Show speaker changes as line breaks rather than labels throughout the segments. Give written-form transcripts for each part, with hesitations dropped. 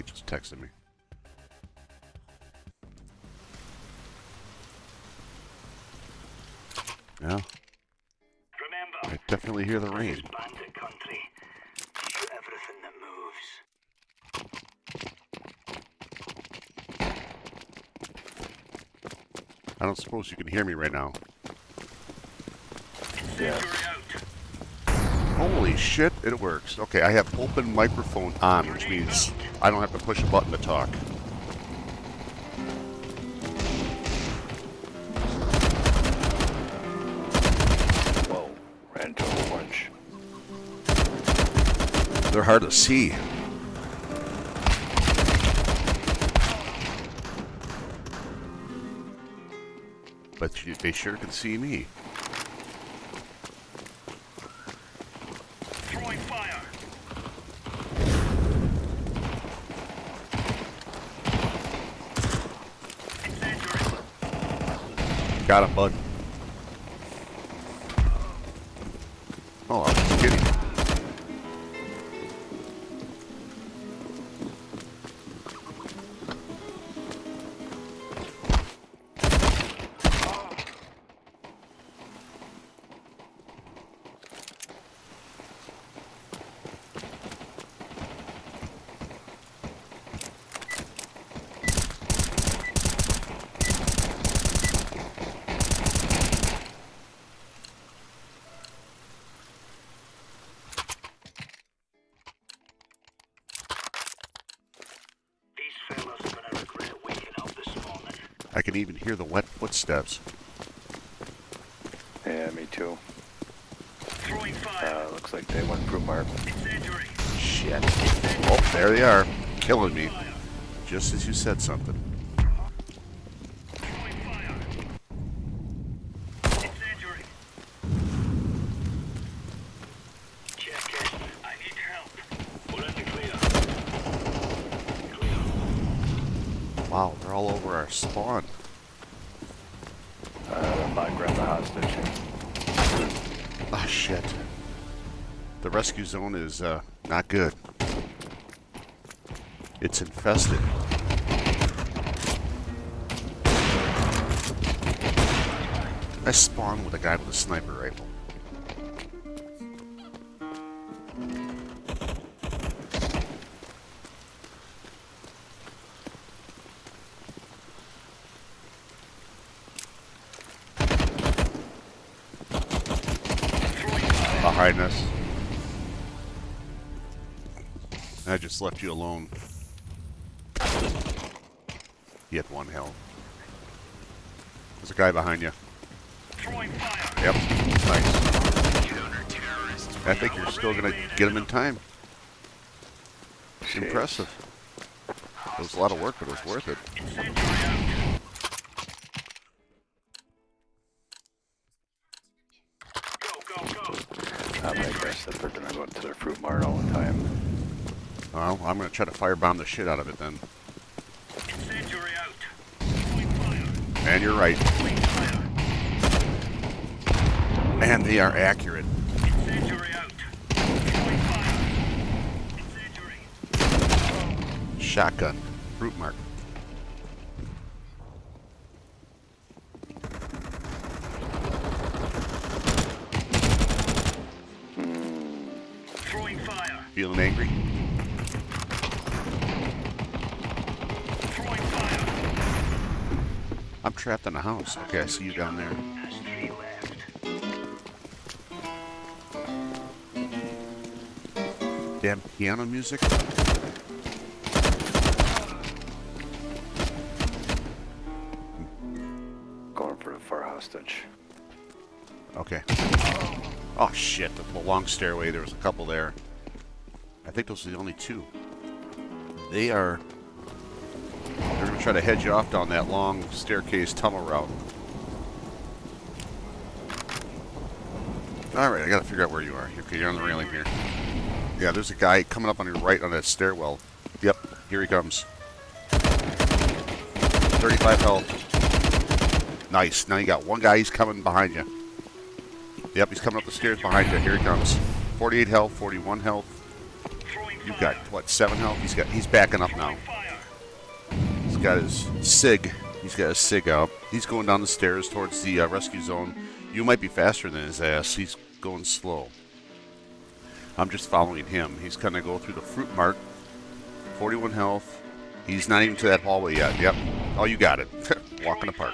just texted me. Yeah.
Remember,
I definitely hear the rain.
bandit country. Shoot everything that moves.
I don't suppose you can hear me right now.
Yes.
Holy shit, it works. Okay, I have open microphone on, which means I don't have to push a button to talk.
Whoa, ran into a bunch.
They're hard to see. But they sure can see me.
Throwing fire. Incendiary.
Got him, bud. Oh, I was kidding.
These fellas are gonna regret waking up this morning.
I can even hear the wet footsteps.
Yeah, me too.
Throwing fire.
Looks like they went fruit mark.
Incendiary.
Shit. Oh, there they are. Killing me. Just as you said something.
Throwing fire. Incendiary. Check in. I need help. We're in the clear. Clear.
Wow, they're all over our spawn.
Might grab the hostage.
Ah, shit. The rescue zone is not good. It's infested. I spawned with a guy with a sniper rifle. Behind us. I just left you alone. You had one health. There's a guy behind you.
Throwing fire.
Yep. Nice. I think you're still going to get him in time.
Jeez.
Impressive. It was a lot of work, but it was worth it.
Incendiary out. Go, go, go.
I guess that they're gonna go to their fruit mart all the time.
Well, I'm going to try to firebomb the shit out of it then.
Incendiary out. Throwing fire.
And you're right.
Throwing fire.
Man, they are accurate.
Incendiary out. Throwing fire. Incendiary.
Shotgun. Fruit mark.
Throwing fire.
Feeling angry?
Throwing fire.
I'm trapped in a house. Okay, I see you down there.
There's 3 left.
Damn piano music.
Going for the far hostage.
Okay. Oh shit, the long stairway, there was a couple there. I think those are the only 2. They're gonna try to head you off down that long staircase tunnel route. Alright, I gotta figure out where you are. Okay, you're on the railing here. Yeah, there's a guy coming up on your right on that stairwell. Yep, here he comes. 35 health. Nice. Now you got one guy, he's coming behind you. Yep, he's coming up the stairs behind you. Here he comes. 48 health, 41 health.
Throwing
You've got, what, 7 health? He's backing up now. He's got his SIG. He's got his SIG out. He's going down the stairs towards the rescue zone. You might be faster than his ass. He's going slow. I'm just following him. He's going to go through the fruit mart. 41 health. He's not even to that hallway yet. Yep. Oh, you got it. Walk in the park.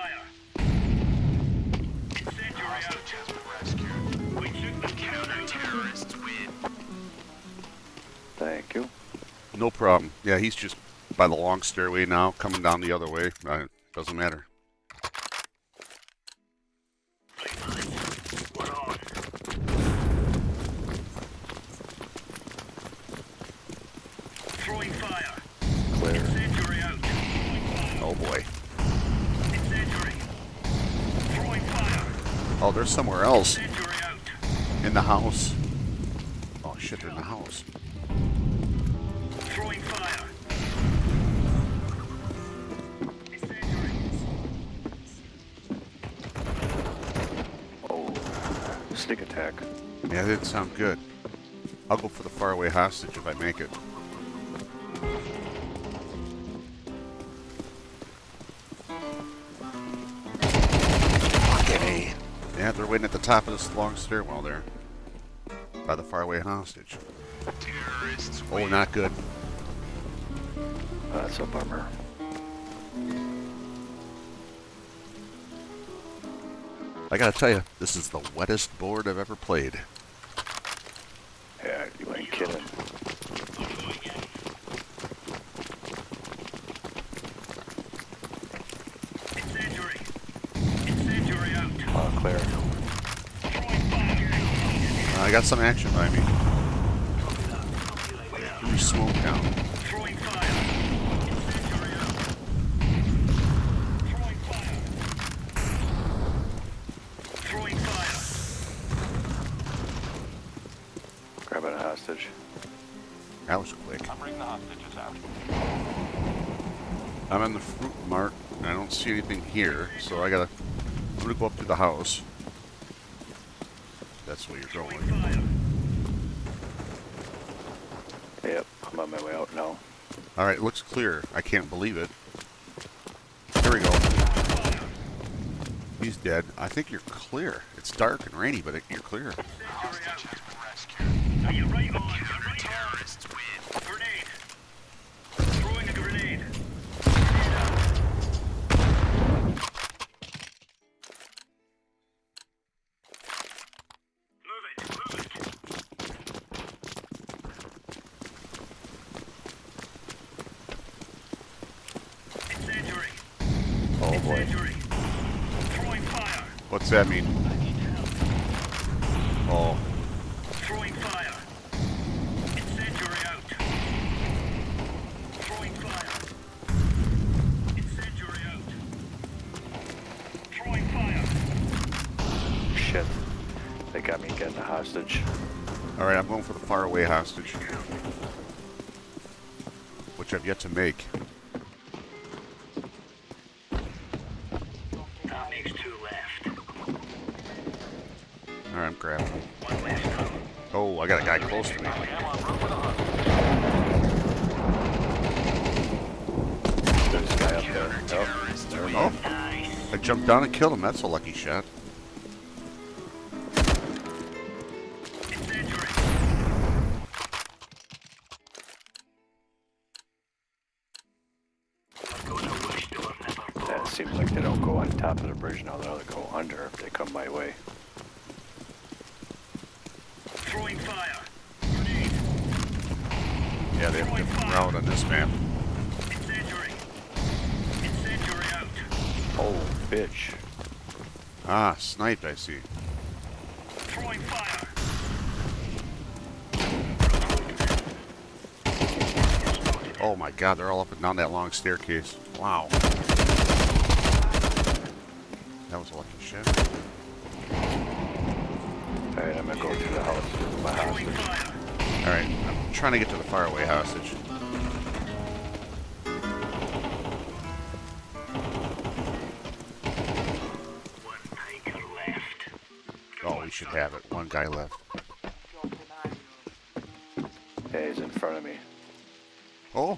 Thank you.
No problem. Yeah, he's just by the long stairway now, coming down the other way. Doesn't matter.
Throwing fire.
Clear.
Incendiary out.
Oh boy.
Incendiary. Throwing fire.
Oh, there's somewhere else.
Incendiary out.
In the house. Oh shit, they're in the house.
Throwing fire. Incendiary.
Oh, sneak attack.
Yeah, that didn't sound good. I'll go for the faraway hostage if I make it. Okay. Yeah, they're waiting at the top of this long stairwell there. By the faraway hostage. Oh, not good.
That's a bummer.
I gotta tell you, this is the wettest board I've ever played.
Yeah, you ain't kidding.
Incendiary. Incendiary out.
Clear.
Throwing fire.
I got some action by me. Threw smoke down.
Throwing fire. Incendiary out. Throwing fire. Throwing fire.
Grabbing a hostage.
That was quick.
I'll bring the hostages out.
I'm in the fruit mart, and I don't see anything here, so I'm gonna go up to the house. That's where you're
Throwing
going.
fire.
Yep, I'm on my way out now.
Alright, it looks clear. I can't believe it. Here we go. He's dead. I think you're clear. It's dark and rainy, but you're clear.
Are you right on? Terrorists win. Grenade. Throwing a grenade. Grenade out. Move it. Move it. Incendiary.
Oh boy.
Incendiary. Throwing fire.
What's that mean?
I need help.
Oh,
Throwing fire. Incendiary out. Throwing fire. Incendiary out. Throwing fire.
Shit. They got me getting a hostage.
alright, I'm going for the faraway hostage. Which I've yet to make.
That makes 2 left.
Alright, I'm grabbing him.
1 left now.
Oh, I got a guy close to me.
There's a guy up there. Oh, there we go.
Oh, I jumped down and killed him. That's a lucky shot.
Incendiary. I'm going to wish to have never
Yeah,
gone.
it seems like they don't go on top of the bridge now. They'll go under if they come my way.
Throwing fire. Grenade.
Yeah, they have a different route on this map.
Incendiary. Incendiary out.
Oh, bitch.
Ah, sniped, I see.
Throwing fire.
Oh my god, they're all up and down that long staircase. Wow. That was a lucky shot.
Alright, I'm gonna go through the house with my
Throwing
hostage.
fire.
Alright, I'm trying to get to the faraway hostage.
One tiger left.
Oh, we should have it. One guy left.
Yeah, he's in front of me.
Oh,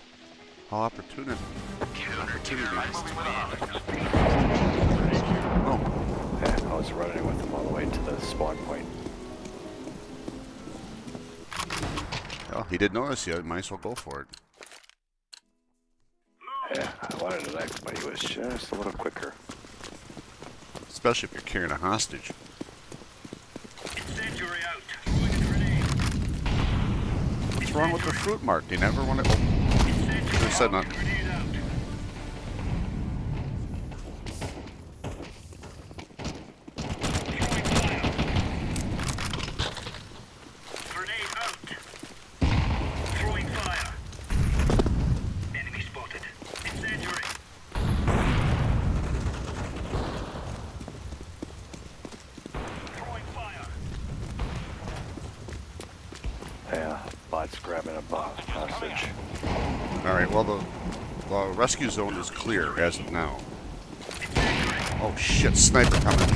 how opportunity. Oh,
Yeah, I was running with them all the way to the spawn point.
well, he didn't notice you. Might as well go for it.
Yeah, I wanted an X, but he was just a little quicker.
Especially if you're carrying a hostage.
Incendiary out. Throwing a grenade.
What's wrong with the fruit mart? They never want to. Oh, should have said nothing.
Grenade out. Throwing fire. Grenade out. Throwing fire. Enemy spotted. Incendiary. Throwing fire.
Yeah, bot's grabbing a hostage.
All right. Well, the rescue zone is clear as of now. Oh shit! Sniper coming.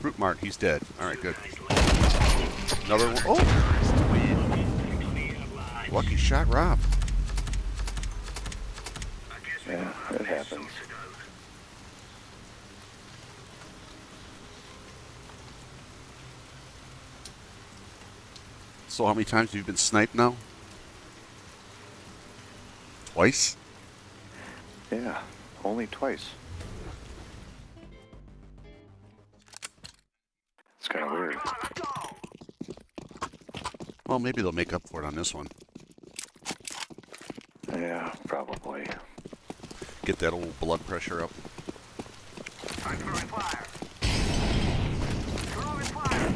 Fruit mart. He's dead. All right. Good. Another one. Oh! Lucky shot, Rob.
Yeah, it happens.
So how many times have you been sniped now? Twice?
Yeah, only twice. It's kind of weird.
Well, maybe they'll make up for it on this one.
Yeah, probably.
Get that old blood pressure up.
I'm throwing fire. Throwing fire.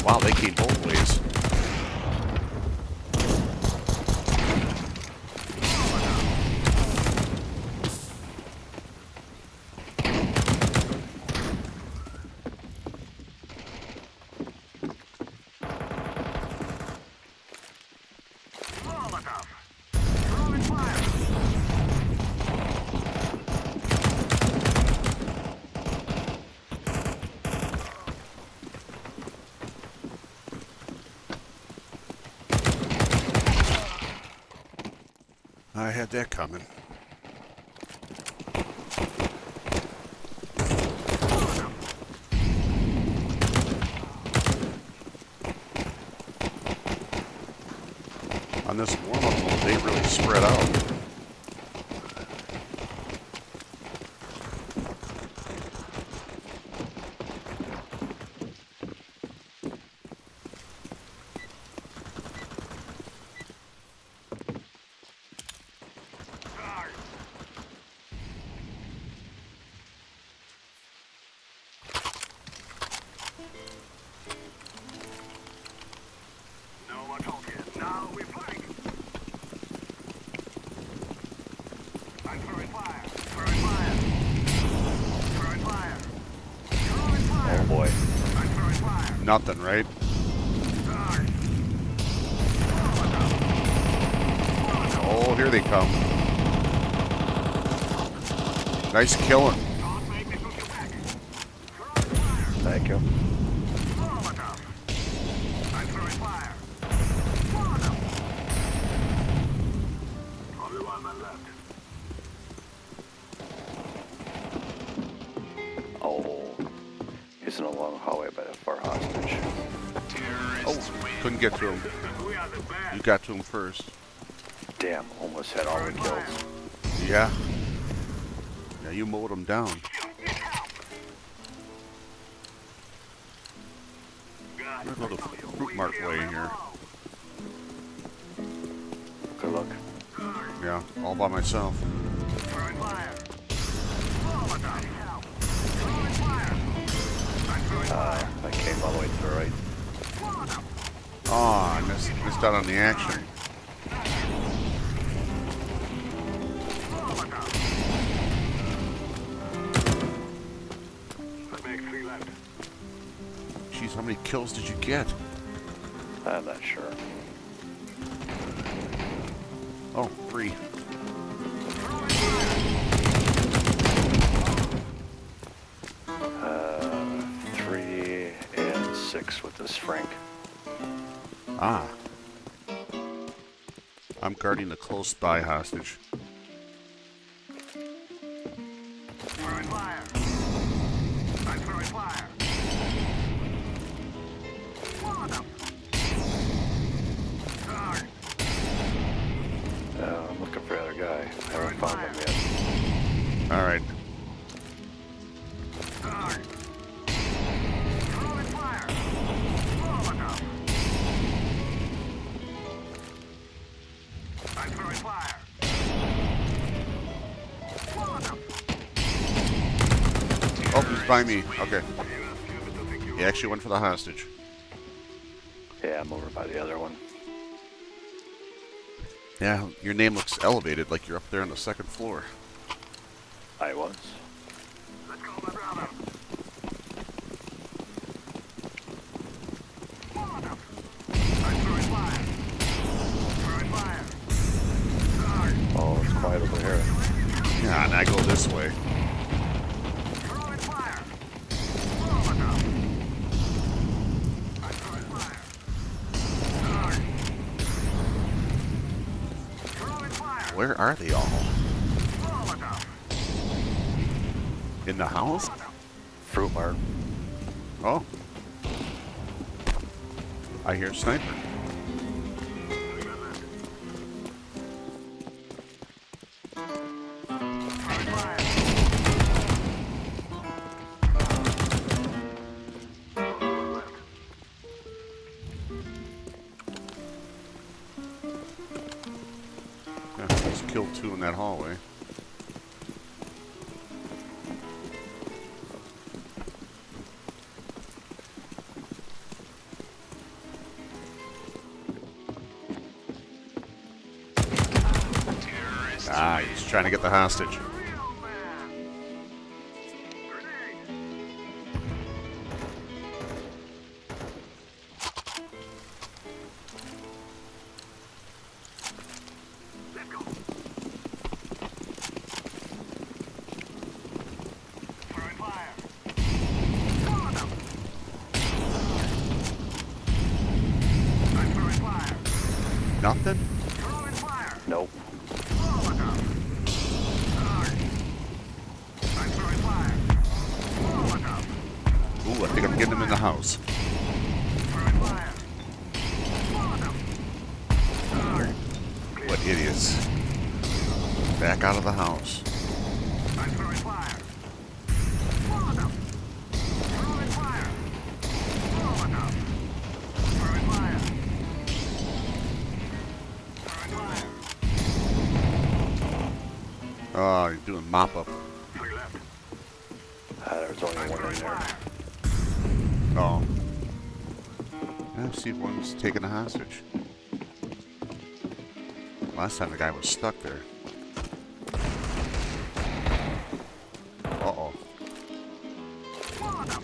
Wow, they came both ways.
Molotov. Throwing fire.
I had that coming. On this warm-up mode, they really spread out.
No more talking. Now we fight. I'm throwing fire. Throwing fire. Throwing fire. Throwing fire.
Oh boy.
I'm throwing fire.
Nothing, right? Oh, here they come. Nice killing.
Don't make me push you back. Throwing fire.
Thank you.
Molotov. I'm throwing fire. Molotov. Only one man left.
Oh, he's in a long hallway by the far hostage.
Oh, couldn't get to him.
We are the best.
You got to him first.
Damn, almost had all the kills.
Yeah. Yeah, you mowed him down. I'm gonna go the fruit mart way here.
Good luck.
Yeah, all by myself.
Throwing fire. Molotov. Throwing fire. I'm throwing fire.
I came all the way to the right.
Molotov.
Oh, I missed out on the action.
Molotov. I make 3 left.
Jeez, how many kills did you get?
I'm not sure.
Oh, 3.
Throwing fire.
3 and 6. 6 with this Frank.
Ah. I'm guarding the close by hostage.
Throwing fire. I'm throwing fire. Molotov. Guard.
I'm looking for the other guy. I haven't found him yet.
Alright.
Guard. Throwing fire. Molotov. I'm throwing fire. Molotov.
Oh, he's by me. Okay. He actually went for the hostage.
Yeah, I'm over by the other one.
Yeah, your name looks elevated, like you're up there on the second floor.
I was.
Let's go, my brother. Molotov. I'm throwing fire. Throwing fire. Guard.
Oh, it's quiet over here.
Yeah, and I go this way.
Throwing fire. Molotov. I'm throwing fire. Guard. Throwing fire.
Where are they all?
Molotov.
In the house?
Fruit Mart.
Oh. I hear sniper.
Throwing fire.
Yeah, just killed 2 in that hallway. Ah, he's trying to get the hostage.
Real man. Grenade. Let's go. Throwing fire. Molotov. I'm throwing fire.
Nothing?
Throwing fire.
Nope.
Molotov. Guard. I'm throwing fire. Molotov.
Ooh, I think I'm getting him in the house.
Throwing fire. Molotov. Guard.
What idiots. Back out of the house.
I'm throwing fire. Molotov. Throwing fire. Molotov. Throwing fire. Throwing fire.
Oh, you're doing mop up.
Three left.
There's only
I'm
one in
throwing
there.
fire.
Oh. Yeah, see if one's taking a hostage. Last time the guy was stuck there. Uh-oh.
Molotov.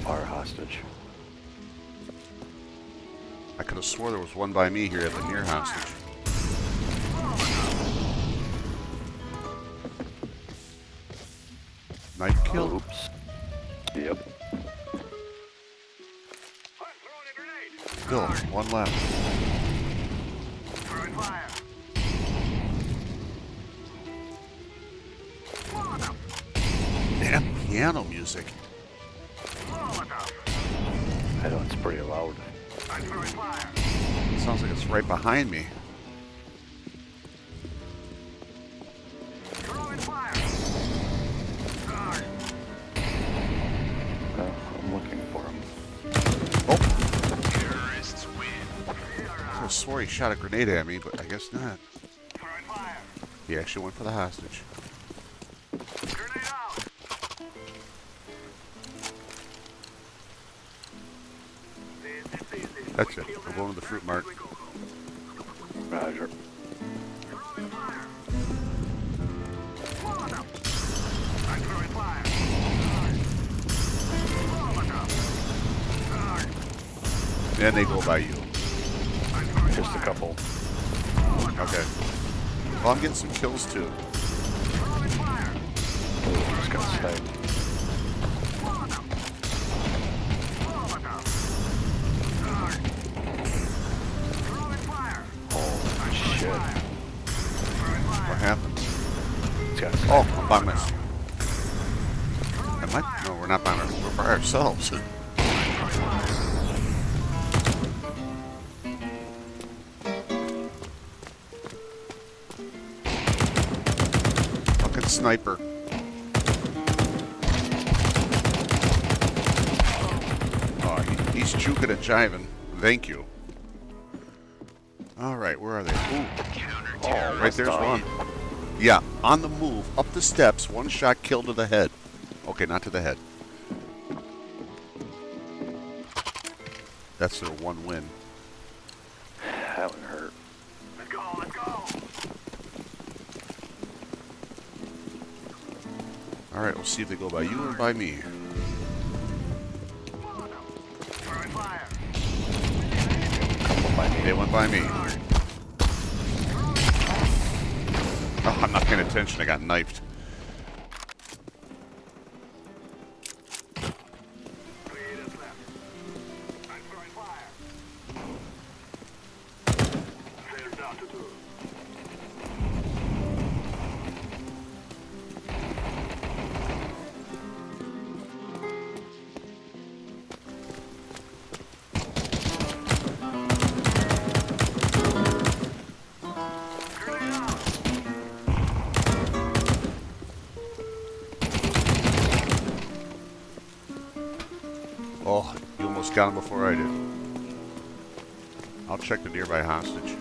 Our hostage.
I could have swore there was one by me here at the near hostage. Knife kill?
Oops. Yep.
I'm throwing a grenade.
Still, one left.
Throwing fire. Molotov.
Damn piano music.
Molotov.
I know it's pretty loud.
I'm throwing fire.
Sounds like it's right behind me.
Throwing fire. Guard.
I'm looking for him.
Oh,
Terrorists win.
I could have swore he shot a grenade at me, but I guess not.
Throwing fire.
He actually went for the hostage.
Grenade out.
That's it. We're going to the Fruit Mart.
Roger.
Throwing fire. Molotov. I'm throwing fire. Molotov. Guard.
And they go by you.
I'm throwing
Just a
fire.
couple.
Okay. Well, I'm getting some kills too.
Throwing fire.
Oh, just got sniped.
Molotov.
What? No, we're not by we're by ourselves. Fucking sniper. Oh, he's juking and jiving. Thank you. All right, where are they? Ooh. Oh, right there's one. Yeah, on the move, up the steps, one shot kill to the head. Okay, not to the head. That's their one win.
That one hurt.
Let's go, let's go.
All right, we'll see if they go by you or by me.
Throwing fire.
They went by me. Oh, I'm not paying attention. I got knifed.
3 meters left. I'm throwing fire. Sails down to 2. Grenade out.
Oh, you almost got him before I did. I'll check the nearby hostage.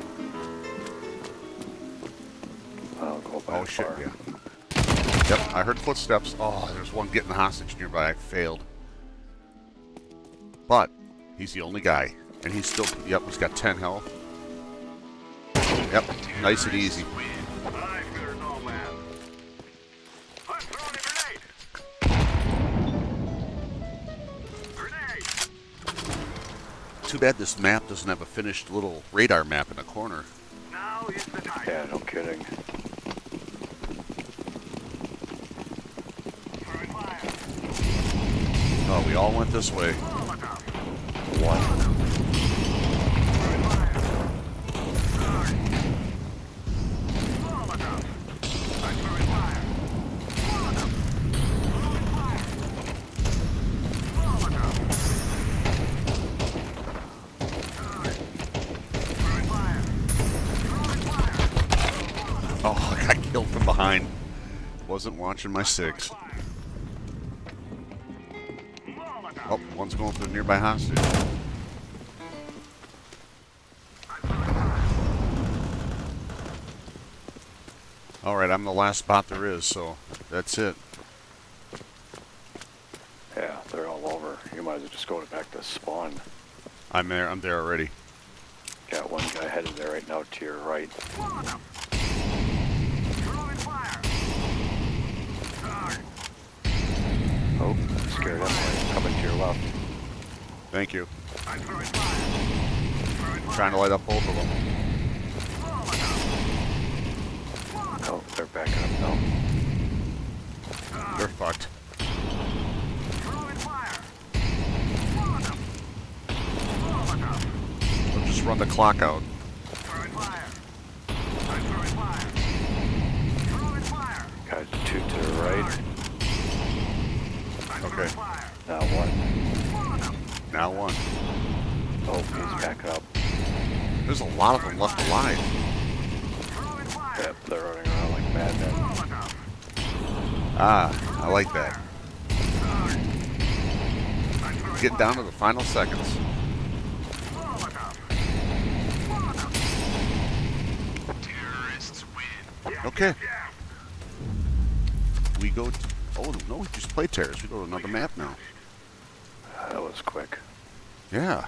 I'll go by
Oh, shit,
far.
yeah. Yep, I heard footsteps. Oh, there's one getting hostage nearby. I failed. But he's the only guy. And he's still, yep, he's got 10 health. Yep, nice and easy.
Nice, good as all, man. I'm throwing a grenade. Grenade.
Too bad this map doesn't have a finished little radar map in the corner.
Now is the time.
Yeah, no kidding.
Throwing fire.
Oh, we all went this way.
Molotov.
One.
Throwing fire. Charge. Molotov. I'm throwing fire. Molotov. Throwing fire. Molotov. Charge. Throwing fire. Throwing fire.
Oh, I got killed from behind. Wasn't watching my six.
Molotov.
Oh, one's going for the nearby hostage. All right, I'm the last spot there is, so that's it.
Yeah, they're all over. You might as well just go back to spawn.
I'm there. I'm there already.
Got one guy headed there right now to your right.
Molotov. Throwing fire. Charge.
Oh, scared him. Coming to your left.
Thank you.
I'm throwing fire. Throwing fire.
Trying to light up both of them.
Molotov.
Oh, they're backing up now.
They're fucked.
Throwing fire. Molotov. Molotov.
They'll just run the clock out.
Throwing fire. I'm throwing fire. Throwing fire.
Guys, two to the right.
I'm
Okay.
throwing fire.
Now one.
Molotov.
Now one.
Oh, he's backing up.
There's a lot of them left alive.
Throwing fire.
Yep, they're running around like madmen.
Molotov.
Ah, I like that.
Charge. I'm throwing
Get down to the final seconds.
Molotov. Molotov. Terrorists win. Yeah,
Okay.
yeah.
We go. Oh no, we just played terrorists. We go to another map now.
That was quick.
Yeah.